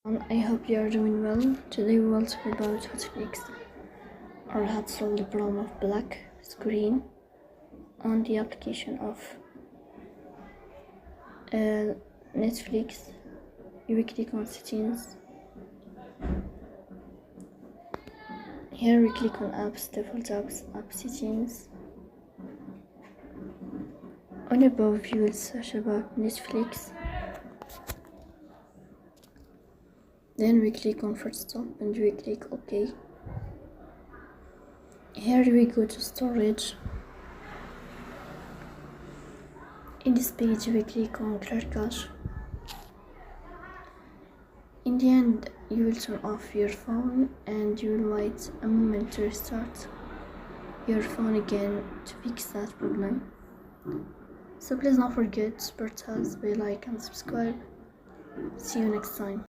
I hope you are doing well. Today we will talk about how to fix or how to solve the problem of black screen on the application of Netflix. You click on settings. Here we click on apps, default apps, app settings. On above you will search about Netflix. Then we click on first stop and we click OK. Here we go to storage. In this page we click on clear cache. In the end you will turn off your phone and you will wait a moment to restart your phone again to fix that problem. So please don't forget to press bell icon and subscribe. See you next time.